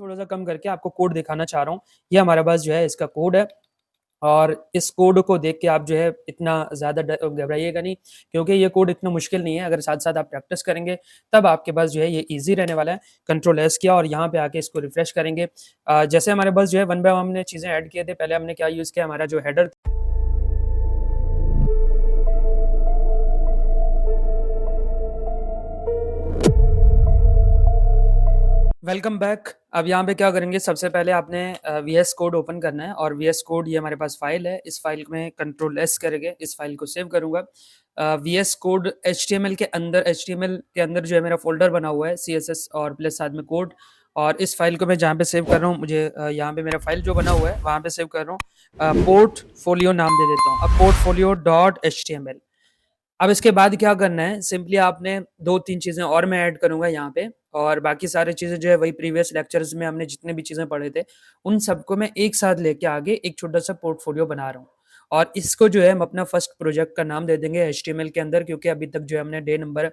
थोड़ा-सा कम करके आपको कोड दिखाना चाह रहा हूँ। ये हमारे पास जो है इसका कोड है और इस कोड को देख के आप जो है इतना ज़्यादा घबराइएगा नहीं, क्योंकि ये कोड इतना मुश्किल नहीं है। अगर साथ-साथ आप प्रैक्टिस करेंगे तब आपके पास जो है ये ईज़ी रहने वाला है। कंट्रोल एस किया और यहाँ पे आके इसको रिफ्रेश करेंगे। जैसे हमारे पास जो है वन बाय वन हमने चीज़ें ऐड किए थे। पहले हमने क्या यूज़ किया, हमारा जो हेडर वेलकम बैक। अब यहाँ पे क्या करेंगे, सबसे पहले आपने वीएस कोड ओपन करना है और वीएस कोड ये हमारे पास फाइल है। इस फाइल में कंट्रोल एस करेंगे, इस फाइल को सेव करूँगा। वीएस कोड एचटीएमएल के अंदर जो है मेरा फ़ोल्डर बना हुआ है सीएसएस और प्लस साथ में कोड। और इस फाइल को मैं जहाँ पे सेव कर रहा हूँ, मुझे यहाँ पे मेरा फाइल जो बना हुआ है वहाँ पे सेव कर रहा हूँ। पोर्टफोलियो नाम दे देता हूँ। अब पोर्टफोलियो डॉट एचटीएमएल। अब इसके बाद क्या करना है, सिंपली आपने 2-3 चीज़ें और मैं ऐड करूँगा यहाँ पे, और बाकी सारी चीज़ें जो है वही प्रीवियस लेक्चर्स में हमने जितने भी चीज़ें पढ़े थे, उन सबको मैं एक साथ लेके आगे एक छोटा-सा पोर्टफोलियो बना रहा हूँ। और इसको जो है हम अपना फर्स्ट प्रोजेक्ट का नाम दे देंगे एचटीएमएल के अंदर, क्योंकि अभी तक जो है हमने डे नंबर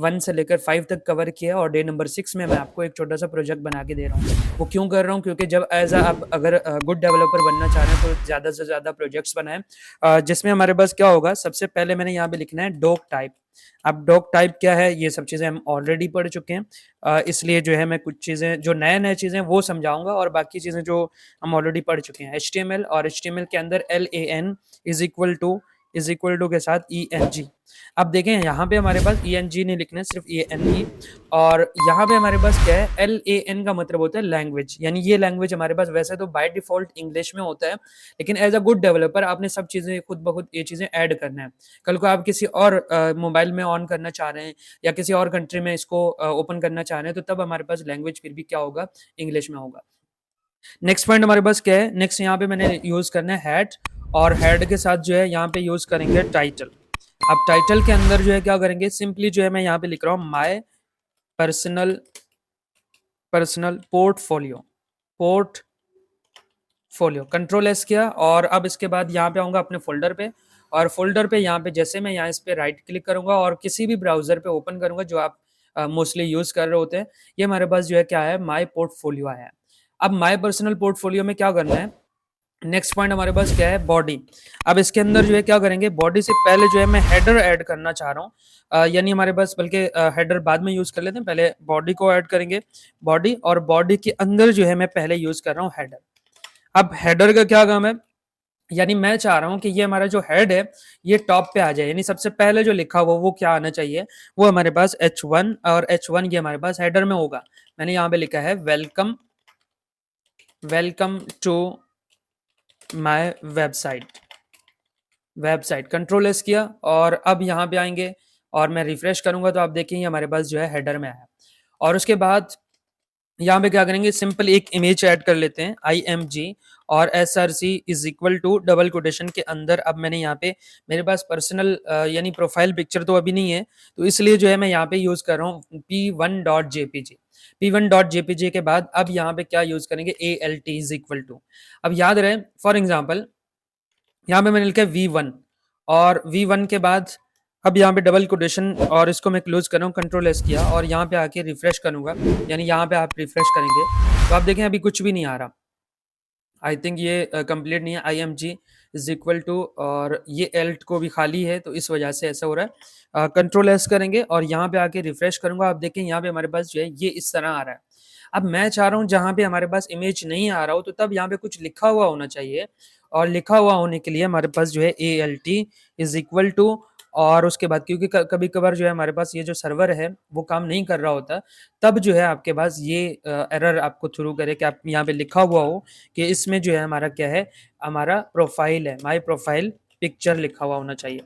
1 से लेकर 5 तक कवर किया और डे नंबर 6 में मैं आपको एक छोटा-सा प्रोजेक्ट बना के दे रहा हूँ। वो क्यों कर रहा हूँ, क्योंकि जब आप अगर गुड डेवलपर बनना चाह रहे हैं तो ज़्यादा से ज़्यादा प्रोजेक्ट्स बनाएँ। जिसमें हमारे पास क्या होगा, सबसे पहले मैंने यहाँ पे लिखना है डॉक टाइप। अब डॉक टाइप क्या है, ये सब चीज़ें हम ऑलरेडी पढ़ चुके हैं। इसलिए जो है मैं कुछ चीज़ें जो नए-नए चीज़ें वो समझाऊँगा, और बाकी चीज़ें जो हम ऑलरेडी पढ़ चुके हैं। एचटीएमएल और एचटीएमएल के अंदर LAN इज़ इक्वल टू के साथ ENG। अब देखें यहाँ पे हमारे पास ENG नहीं लिखना है, सिर्फ ANE। और यहाँ पे हमारे पास क्या है, LAN का मतलब होता है लैंग्वेज, यानी ये लैंग्वेज हमारे पास वैसे तो बाय डिफ़ॉल्ट इंग्लिश में होता है, लेकिन एज़ अ गुड डेवलपर आपने सब चीज़ें खुद ब खुद ये चीज़ें ऐड करना है। कल को आप किसी और मोबाइल में ऑन करना चाह रहे हैं या किसी और कंट्री में इसको ओपन करना चाह रहे हैं, तो तब हमारे पास लैंग्वेज फिर भी क्या होगा, इंग्लिश में होगा। नेक्स्ट पॉइंट हमारे पास क्या है, नेक्स्ट यहाँ पे मैंने यूज़ करना है हेड, और हेड के साथ जो है यहाँ पे यूज़ करेंगे टाइटल। अब टाइटल के अंदर जो है क्या करेंगे, सिंपली जो है मैं यहाँ पे लिख रहा हूँ my personal portfolio. Control S किया और अब इसके बाद यहाँ पे आऊँगा अपने फ़ोल्डर पे, और फ़ोल्डर पे यहाँ पे जैसे मैं यहाँ इस पे राइट क्लिक करूँगा और किसी भी ब्राउज़र पे ओपन करूँगा जो आप मोस्टली यूज़ कर रहे होते हैं, ये हमारे पास जो है क्या है, माय पोर्टफोलियो आया है। अब माय पर्सनल पोर्टफोलियो में क्या करना है, नेक्स्ट पॉइंट हमारे पास क्या है, बॉडी। अब इसके अंदर जो है क्या करेंगे, बॉडी से पहले जो है मैं हेडर ऐड करना चाह रहा हूँ। यानी हमारे पास बल्कि हेडर बाद में यूज़ कर लेते हैं, पहले बॉडी को ऐड करेंगे। बॉडी और बॉडी के अंदर जो है मैं पहले यूज़ कर रहा हूँ हेडर। अब हेडर का क्या काम है, यानी मैं चाह रहा हूँ कि ये हमारा जो हेड है ये टॉप पे आ जाए, यानी सबसे पहले जो लिखा हुआ वो क्या आना चाहिए, वो हमारे पास H1, और H1 ये हमारे पास हेडर में होगा। मैंने यहाँ पे लिखा है welcome to my website. Control S किया और अब यहाँ पे आएंगे और मैं रिफ्रेश करूंगा तो आप देखेंगे हमारे पास जो है हेडर में आया। और उसके बाद यहाँ पे क्या करेंगे, सिंपल एक इमेज ऐड कर लेते हैं IMG, और SRC is equal to double quotation के अंदर। अब मैंने यहाँ पे मेरे पास पर्सनल यानी प्रोफाइल पिक्चर तो अभी नहीं है, तो इसलिए जो है मैं यहाँ पे यूज कर रहा हूँ P1.jpg के बाद अब यहाँ पे क्या यूज करेंगे, ALT इज इक्वल टू। अब याद रहे, फॉर एग्जाम्पल यहाँ पे मैंने लिखा है V1, और V1 के बाद अब यहाँ पे डबल कोटेशन, और इसको मैं क्लोज कर रहा हूँ, कंट्रोल एस किया और यहाँ पे आके रिफ्रेश करूंगा, यानी यहाँ पे आप रिफ्रेश करेंगे तो आप देखें अभी कुछ भी नहीं आ रहा। आई थिंक ये कंप्लीट नहीं है। IMG इज इक्वल टू, और ये एल्ट को भी खाली है तो इस वजह से ऐसा हो रहा है। कंट्रोल एस करेंगे और यहाँ पे आके रिफ्रेश करूंगा, आप देखें यहाँ पे हमारे पास जो है ये इस तरह आ रहा है। अब मैं चाह रहा हूँ जहाँ पे हमारे पास इमेज नहीं आ रहा हो, तो तब यहाँ पे कुछ लिखा हुआ होना चाहिए, और लिखा हुआ होने के लिए हमारे पास जो है ALT इज इक्वल टू, और उसके बाद क्योंकि कभी कभार जो है हमारे पास ये जो सर्वर है वो काम नहीं कर रहा होता, तब जो है आपके पास ये एरर आपको थ्रू करे कि आप यहाँ पे लिखा हुआ हो कि इसमें जो है हमारा क्या है, हमारा प्रोफाइल है, माय प्रोफाइल पिक्चर लिखा हुआ होना चाहिए।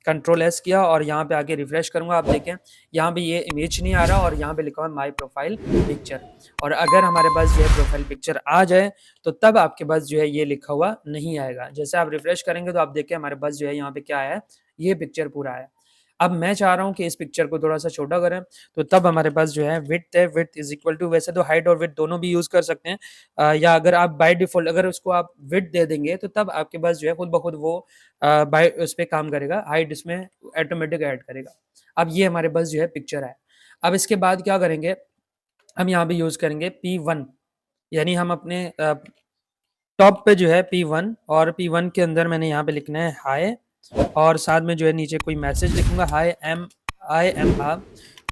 कंट्रोल एस किया और यहाँ पे आके रिफ्रेश करूंगा, आप देखें यहाँ पे ये इमेज नहीं आ रहा और यहाँ पे लिखा हुआ है माय प्रोफाइल पिक्चर। और अगर हमारे पास जो है प्रोफाइल पिक्चर आ जाए तो तब आपके पास जो है ये लिखा हुआ नहीं आएगा। जैसे आप रिफ्रेश करेंगे तो आप देखें हमारे पास जो है यहाँ पे क्या है, ये पिक्चर पूरा है। अब मैं चाह रहा हूँ कि इस पिक्चर को थोड़ा सा छोटा करें, तो तब हमारे पास जो है विड्थ है, विड्थ इज इक्वल टू, वैसे तो हाइट और विड्थ दोनों भी यूज कर सकते हैं, या अगर आप बाय डिफॉल्ट अगर उसको आप विड्थ दे देंगे तो तब आपके पास जो है खुद ब खुद वो बाय उस पर काम करेगा, हाइट इसमें ऑटोमेटिक ऐड करेगा। अब ये हमारे पास जो है पिक्चर है। अब इसके बाद क्या करेंगे, हम यहाँ पे यूज़ करेंगे P1, यानी हम अपने टॉप पे जो है P1, और P1 के अंदर मैंने यहाँ पे लिखना है हाय, और साथ में जो है नीचे कोई मैसेज लिखूंगा, हाय आई एम आप,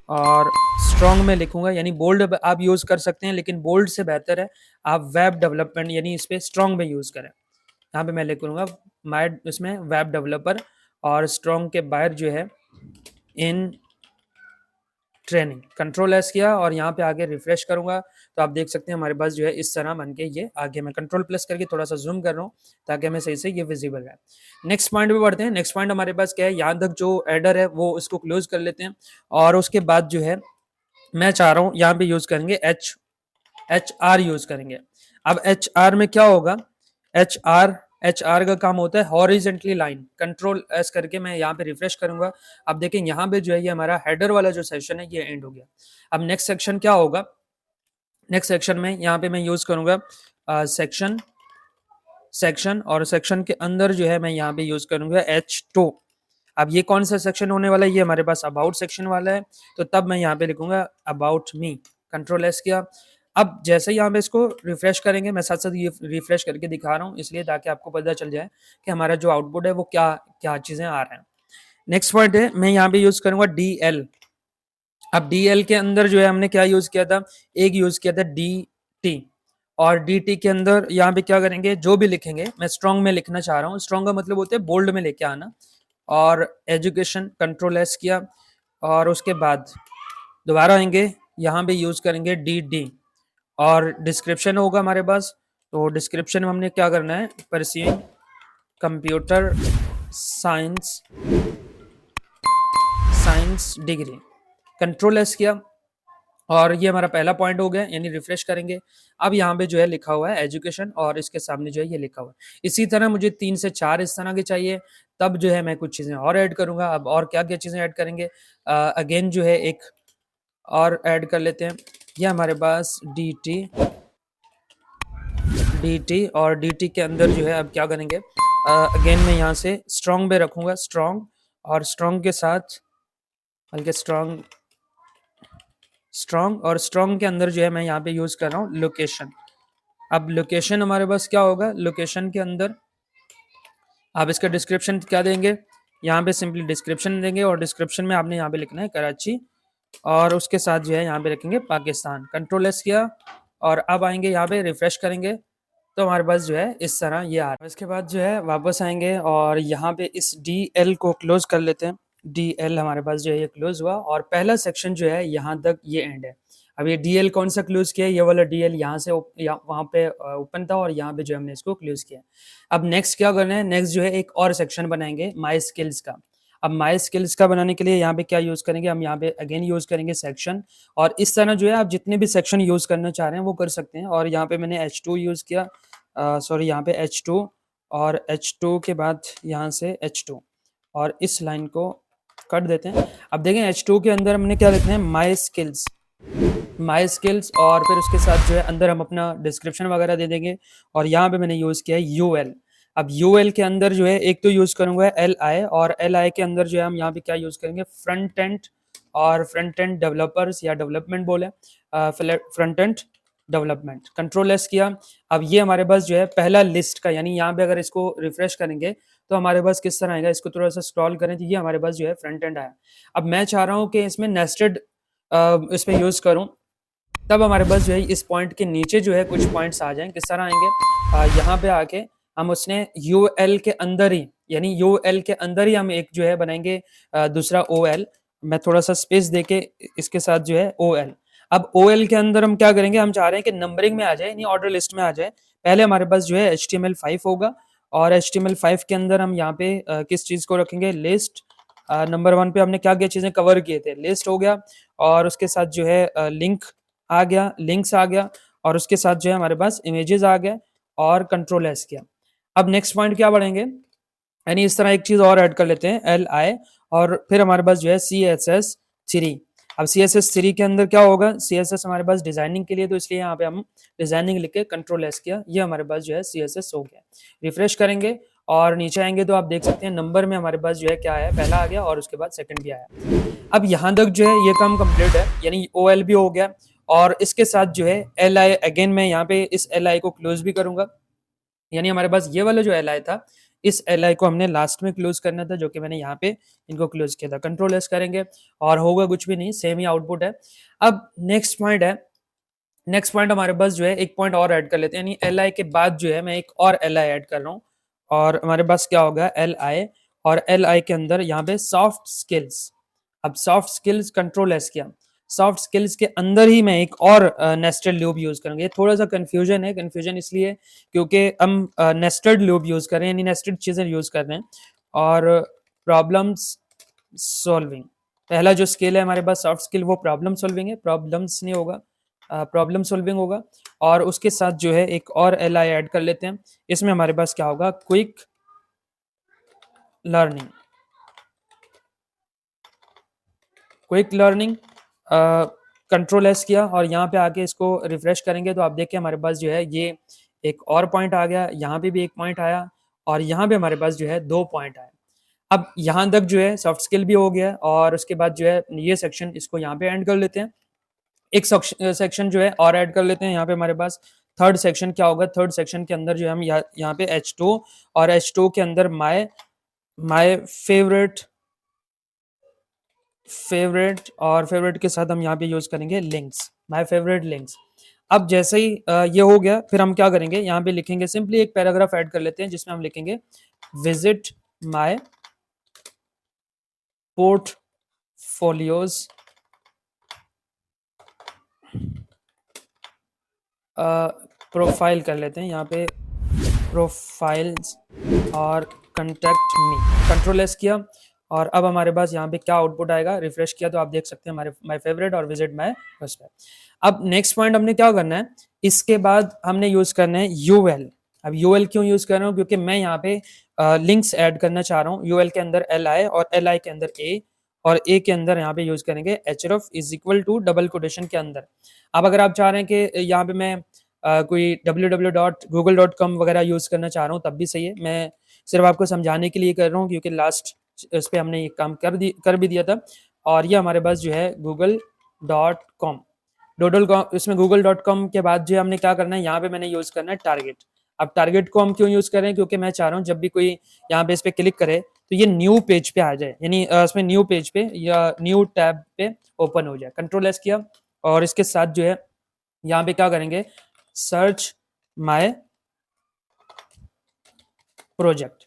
और स्ट्रॉन्ग में लिखूंगा, यानी बोल्ड आप यूज़ कर सकते हैं, लेकिन बोल्ड से बेहतर है आप वेब डेवलपमेंट यानी इस पे स्ट्रॉन्ग में यूज़ करें। यहाँ पे मैं लिखूंगा माय इसमें वेब डेवलपर, और स्ट्रॉन्ग के बाहर जो है इन ट्रेनिंग, कंट्रोल एस किया और यहाँ पे आगे रिफ्रेश करूंगा, तो आप देख सकते हैं हमारे पास जो है इस तरह बन के ये आगे, मैं कंट्रोल प्लस करके थोड़ा सा जूम कर रहा हूँ ताकि हमें सही से ये विजिबल है। नेक्स्ट पॉइंट पे बढ़ते हैं। नेक्स्ट पॉइंट हमारे पास क्या है, यहाँ तक जो एडर है वो इसको क्लोज कर लेते हैं, और उसके बाद जो है मैं चाह रहा हूँ यहाँ पे यूज करेंगे एच आर यूज करेंगे। अब एच आर में क्या होगा, एच आर का काम होता है हॉरिजेंटली लाइन, कंट्रोल एस करके मैं यहाँ पे रिफ्रेश करूंगा। अब देखें यहाँ पे जो है ये हमारा हेडर वाला जो सेक्शन है ये एंड हो गया। अब नेक्स्ट सेक्शन क्या होगा, नेक्स्ट सेक्शन में यहाँ पे मैं यूज करूंगा सेक्शन, और सेक्शन के अंदर जो है मैं यहाँ पे यूज करूंगा H2। अब ये कौन सा सेक्शन होने वाला है, ये हमारे पास अबाउट सेक्शन वाला है, तो तब मैं यहाँ पे लिखूंगा अबाउट मी, कंट्रोल एस किया। अब जैसे ही यहाँ पे इसको रिफ्रेश करेंगे, मैं साथ साथ ये रिफ्रेश करके दिखा रहा हूँ इसलिए ताकि आपको पता चल जाए कि हमारा जो आउटपुट है वो क्या क्या चीज़ें आ रहे हैं। नेक्स्ट पॉइंट है, मैं यहाँ पे यूज करूंगा DL। अब DL के अंदर जो है हमने क्या यूज किया था, एक यूज किया था DT, और DT के अंदर यहाँ पे क्या करेंगे, जो भी लिखेंगे, मैं स्ट्रॉन्ग में लिखना चाह रहा हूँ, स्ट्रॉन्ग का मतलब होता है बोल्ड में लेके आना, और एजुकेशन कंट्रोल एस किया, और उसके बाद दोबारा आएंगे यहाँ पे यूज करेंगे DD, और डिस्क्रिप्शन होगा हमारे पास, तो डिस्क्रिप्शन में हमने क्या करना है, pursuing computer science degree, control S किया, और ये हमारा पहला पॉइंट हो गया, यानी रिफ्रेश करेंगे। अब यहाँ पे जो है लिखा हुआ है एजुकेशन, और इसके सामने जो है ये लिखा हुआ है। इसी तरह मुझे 3 से 4 इस तरह के चाहिए, तब जो है मैं कुछ चीज़ें और ऐड करूँगा। अब और क्या क्या चीज़ें ऐड करेंगे, अगेन जो है एक और ऐड कर लेते हैं, ये हमारे पास डी टी, और डी के अंदर जो है अब क्या करेंगे, अगेन मैं यहाँ से स्ट्रॉन्ग पे रखूँगा, स्ट्रॉन्ग, और स्ट्रॉन्ग के साथ बल्कि स्ट्रॉन्ग, और स्ट्रॉन्ग के अंदर जो है मैं यहाँ पे यूज़ कर रहा हूँ लोकेशन। अब लोकेशन हमारे पास क्या होगा, लोकेशन के अंदर आप इसका डिस्क्रिप्शन क्या देंगे, यहाँ पे सिंपली डिस्क्रिप्शन देंगे, और डिस्क्रिप्शन में आपने यहाँ पे लिखना है कराची, और उसके साथ जो है यहाँ पे रखेंगे पाकिस्तान, कंट्रोल एस किया, और अब आएंगे यहाँ पे रिफ्रेश करेंगे, तो हमारे पास जो है इस तरह ये आ रहा है। इसके बाद जो है वापस आएंगे और यहाँ पे इस DL को क्लोज कर लेते हैं। DL हमारे पास जो है ये क्लोज हुआ, और पहला सेक्शन जो है यहाँ तक ये एंड है। अब ये DL कौन सा क्लोज किया है, ये वाला DL यहाँ से वहाँ पे ओपन था, और यहाँ पे जो हमने इसको क्लोज किया। अब नेक्स्ट क्या करना है, नेक्स्ट जो है एक और सेक्शन बनाएंगे माई स्किल्स का। अब माई स्किल्स का बनाने के लिए यहाँ पे क्या यूज़ करेंगे, हम यहाँ पे अगेन यूज़ करेंगे सेक्शन, और इस तरह जो है आप जितने भी सेक्शन यूज़ करना चाह रहे हैं वो कर सकते हैं। और यहाँ पे मैंने H2 यूज़ किया, सॉरी यहाँ पे H2, और H2 के बाद यहाँ से H2, और इस लाइन को कट देते हैं। अब देखें H2 के अंदर हमने क्या लिखना है, माई स्किल्स, और फिर उसके साथ जो है अंदर हम अपना डिस्क्रिप्शन वगैरह दे देंगे, और यहाँ पे मैंने यूज़ किया है UL। अब UL के अंदर जो है एक तो यूज़ करूँगा LI, और LI के अंदर जो है हम यहाँ पे क्या यूज़ करेंगे, फ्रंट एंड, और फ्रंट एंड डेवलपर्स या डेवलपमेंट बोले, front end development, control S किया। अब ये हमारे पास जो है पहला लिस्ट का, यानी यहाँ पे अगर इसको रिफ्रेश करेंगे तो हमारे पास किस तरह आएगा, इसको थोड़ा सा स्क्रॉल करें तो ये हमारे पास जो है फ्रंट एंड आया। अब मैं चाह रहा हूँ कि इसमें नेस्टेड इसमें यूज़ करूँ, तब हमारे पास जो है इस पॉइंट के नीचे जो है कुछ पॉइंट्स आ जाएं, किस तरह आएंगे, यहाँ पे आके हम उसने UL के अंदर ही, यानी UL के अंदर ही हम एक जो है बनाएंगे दूसरा OL। मैं थोड़ा सा स्पेस देके इसके साथ जो है OL। अब OL के अंदर हम क्या करेंगे, हम चाह रहे हैं कि नंबरिंग में आ जाए, यानी ऑर्डर लिस्ट में आ जाए। पहले हमारे पास जो है HTML5 होगा, और HTML5 के अंदर हम यहाँ पे किस चीज़ को रखेंगे, लिस्ट। नंबर 1 पे हमने क्या क्या चीज़ें कवर किए थे, लिस्ट हो गया, और उसके साथ जो है लिंक आ गया, लिंक्स आ गया, और उसके साथ जो है हमारे पास इमेजेस आ गए, और कंट्रोल एस किया। अब नेक्स्ट पॉइंट क्या बढ़ेंगे, यानी इस तरह एक चीज़ और ऐड कर लेते हैं LI, और फिर हमारे पास जो है CSS3। अब CSS3 के अंदर क्या होगा, CSS हमारे पास डिजाइनिंग के लिए, तो इसलिए यहाँ पे हम डिजाइनिंग लिख के कंट्रोल एस किया, ये हमारे पास जो है CSS हो गया। रिफ्रेश करेंगे और नीचे आएंगे तो आप देख सकते हैं नंबर में हमारे पास जो है क्या है, पहला आ गया और उसके बाद सेकंड भी आया। अब यहाँ तक जो है ये काम कंप्लीट है, यानी OL भी हो गया, और इसके साथ जो है एल आई, अगेन मैं यहाँ पे इस एल आई को क्लोज भी करूंगा, यानी हमारे पास ये वाला जो एल आई था, इस एल आई को हमने लास्ट में क्लोज करना था, जो कि मैंने यहाँ पे इनको क्लोज किया था। कंट्रोल एस करेंगे और होगा कुछ भी नहीं, सेम ही आउटपुट है। अब नेक्स्ट पॉइंट है, नेक्स्ट पॉइंट हमारे पास जो है एक पॉइंट और ऐड कर लेते हैं, यानी एल आई के बाद जो है मैं एक और एल आई ऐड कर रहा हूँ, और हमारे पास क्या होगा एल आई, और एल आई के अंदर यहाँ पे सॉफ्ट स्किल्स। अब सॉफ्ट स्किल्स कंट्रोल एस किया, सॉफ्ट स्किल्स के अंदर ही मैं एक और नेस्टेड लूप यूज करूंगा। ये थोड़ा सा कंफ्यूजन है, कंफ्यूजन इसलिए क्योंकि हम नेस्टेड लूप यूज कर रहे हैं, यानी नेस्टेड चीजें यूज कर रहे हैं। और प्रॉब्लम्स सॉल्विंग, पहला जो स्किल है हमारे पास सॉफ्ट स्किल, वो प्रॉब्लम सॉल्विंग है, प्रॉब्लम्स नहीं होगा, प्रॉब्लम सॉल्विंग होगा। और उसके साथ जो है एक और एल आई ऐड कर लेते हैं, इसमें हमारे पास क्या होगा quick learning. Quick learning control S किया, और यहाँ पे आके इसको रिफ्रेश करेंगे तो आप देखिए हमारे पास जो है ये एक और पॉइंट आ गया, यहाँ पे भी एक पॉइंट आया, और यहाँ पे हमारे पास जो है 2 पॉइंट आए। अब यहाँ तक जो है सॉफ्ट स्किल भी हो गया, और उसके बाद जो है ये सेक्शन इसको यहाँ पे एंड कर लेते हैं। एक सेक्शन जो है और ऐड कर लेते हैं, यहाँ पे हमारे पास थर्ड सेक्शन क्या होगा, थर्ड सेक्शन के अंदर जो है हम यहाँ पे H2, और H2 के अंदर माय माय फेवरेट, और फेवरेट के साथ हम यहाँ पे यूज करेंगे लिंक्स, माय फेवरेट लिंक्स। अब जैसे ही ये हो गया, फिर हम क्या करेंगे, यहाँ पे लिखेंगे सिंपली एक पैराग्राफ ऐड कर लेते हैं, जिसमें हम लिखेंगे विजिट माय पोर्टफोलियोज प्रोफाइल कर लेते हैं यहाँ पे प्रोफाइल्स, और कंटेक्ट मी, कंट्रोल एस किया, और अब हमारे पास यहाँ पे क्या आउटपुट आएगा, रिफ्रेश किया तो आप देख सकते हैं हमारे माय फेवरेट और विजिट माय फर्स्ट। अब नेक्स्ट पॉइंट हमने क्या करना है, इसके बाद हमने यूज करना है यूएल। अब यूएल क्यों यूज कर रहा हूँ, क्योंकि मैं यहाँ पे लिंक्स ऐड करना चाह रहा हूँ। यूएल के अंदर एल आई, और एल आई के अंदर ए, और ए के अंदर यहाँ पे यूज करेंगे href is equal to double quotation के अंदर। अब अगर आप चाह रहे हैं कि यहाँ पे मैं कोई www.google.com वगैरह यूज करना चाह रहा हूँ तब भी सही है, मैं सिर्फ आपको समझाने के लिए कर रहा हूँ, क्योंकि लास्ट इस पे हमने ये काम कर भी दिया था। और ये हमारे पास जो है google.com, इसमें google.com के बाद जो हमने क्या करना है, यहाँ पे मैंने यूज करना है टारगेट। अब टारगेट को हम क्यों यूज कर रहे हैं, क्योंकि मैं चाह रहा हूँ जब भी कोई यहाँ पे इस पे क्लिक करे तो ये न्यू पेज पे आ जाए, यानी इसमें न्यू पेज पे या न्यू टैब पे ओपन हो जाए। कंट्रोल एस किया, और इसके साथ जो है यहाँ पे क्या करेंगे, सर्च माय प्रोजेक्ट।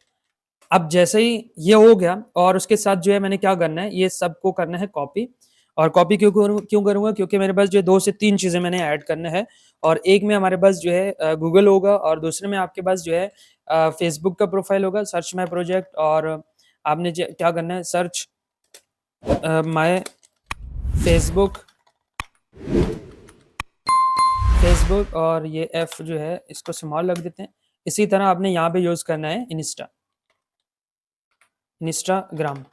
अब जैसे ही ये हो गया, और उसके साथ जो है मैंने क्या करना है, ये सबको करना है कॉपी। और कॉपी क्यों करूंगा, क्योंकि मेरे पास जो 2 से 3 चीजें मैंने ऐड करना है, और एक में हमारे पास जो है गूगल होगा, और दूसरे में आपके पास जो है फेसबुक का प्रोफाइल होगा, सर्च माय प्रोजेक्ट। और आपने क्या करना है, सर्च माय फेसबुक, और ये एफ जो है इसको स्मॉल रख देते हैं। इसी तरह आपने यहाँ पे यूज करना है इंस्टाग्राम।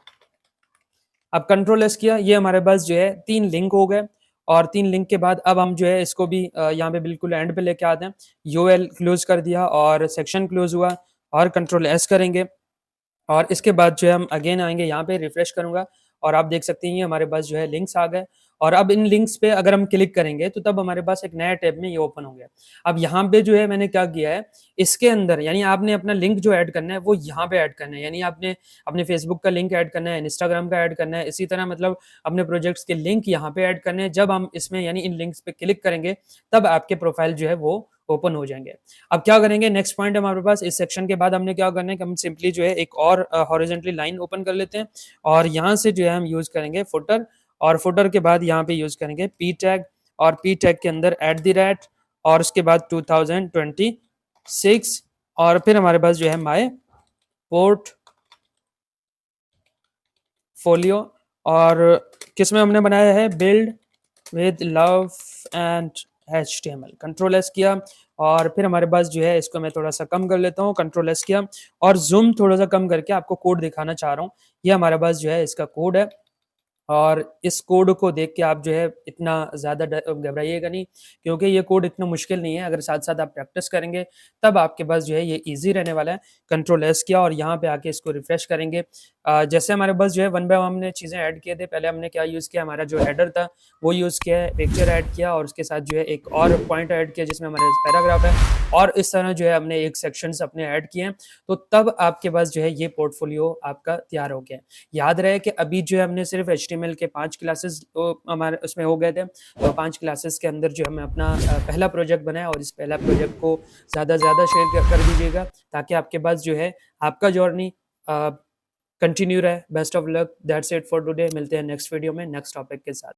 अब कंट्रोल एस किया, ये हमारे पास जो है 3 लिंक हो गए, और 3 लिंक के बाद अब हम जो है इसको भी यहाँ पे बिल्कुल एंड पे लेके आते हैं। यूएल क्लोज कर दिया, और सेक्शन क्लोज हुआ, और कंट्रोल एस करेंगे, और इसके बाद जो है हम अगेन आएंगे यहाँ पे, रिफ्रेश करूंगा, और आप देख सकते हैं हमारे पास जो है लिंक्स आ गए। और अब इन लिंक्स पे अगर हम क्लिक करेंगे तो तब हमारे पास एक नया टैब में ये ओपन हो गया। अब यहाँ पे जो है मैंने क्या किया है, इसके अंदर यानी आपने अपना लिंक जो ऐड करना है वो यहाँ पे ऐड करना है, यानी आपने अपने फेसबुक का लिंक ऐड करना है, इंस्टाग्राम का ऐड करना है, इसी तरह मतलब अपने प्रोजेक्ट्स के लिंक यहाँ पे ऐड करने हैं। जब हम इसमें यानी इन लिंक्स पे क्लिक करेंगे तब आपके प्रोफाइल जो है वो ओपन हो जाएंगे। अब क्या करेंगे, नेक्स्ट पॉइंट हमारे पास इस सेक्शन के बाद हमने क्या करना है कि हम सिंपली जो है एक और हॉरिजॉन्टली लाइन ओपन कर लेते हैं, और यहाँ से जो है हम यूज करेंगे फुटर, और फुटर के बाद यहाँ पे यूज करेंगे पी टैग, और पी टैग के अंदर @ और उसके बाद 2026, और फिर हमारे पास जो है माय पोर्टफोलियो, और किसमें हमने बनाया है, build with love and HTML। Control S किया, और फिर हमारे पास जो है इसको मैं थोड़ा सा कम कर लेता हूँ, कंट्रोल एस किया, और जूम थोड़ा सा कम करके आपको कोड दिखाना चाह रहा हूँ। ये हमारे पास जो है इसका कोड है, और इस कोड को देख के आप जो है इतना ज़्यादा घबराइएगा नहीं, क्योंकि ये कोड इतना मुश्किल नहीं है। अगर साथ-साथ आप प्रैक्टिस करेंगे, तब आपके पास जो है ये ईज़ी रहने वाला है। कंट्रोल एस किया और यहाँ पे आके इसको रिफ्रेश करेंगे। जैसे हमारे पास जो है वन बाय वन हमने चीज़ें ऐड किए थे। पहले हमने क्या यूज़ किया, हमारा जो हेडर था, वो यूज़ किया है, पिक्चर ऐड किया और उसके साथ जो है एक और पॉइंट ऐड किया जिसमें हमारा पैराग्राफ है और इस तरह जो है हमने एक सेक्शंस अपने ऐड किए हैं। तो तब आपके पास जो है ये पोर्टफोलियो आपका तैयार हो गया है। याद रहे कि अभी जो है हमने सिर्फ एचटीएमएल के 5 क्लासेस हमारे उसमें हो गए थे। तो 5 क्लासेस के अंदर जो हमें अपना पहला प्रोजेक्ट बनाया और इस पहला प्रोजेक्ट को ज़्यादा से ज़्यादा शेयर कर दीजिएगा, ताकि आपके पास जो है आपका जर्नी कंटिन्यू रहे। Best of luck, that's it for today. मिलते हैं नेक्स्ट वीडियो में नेक्स्ट टॉपिक के साथ।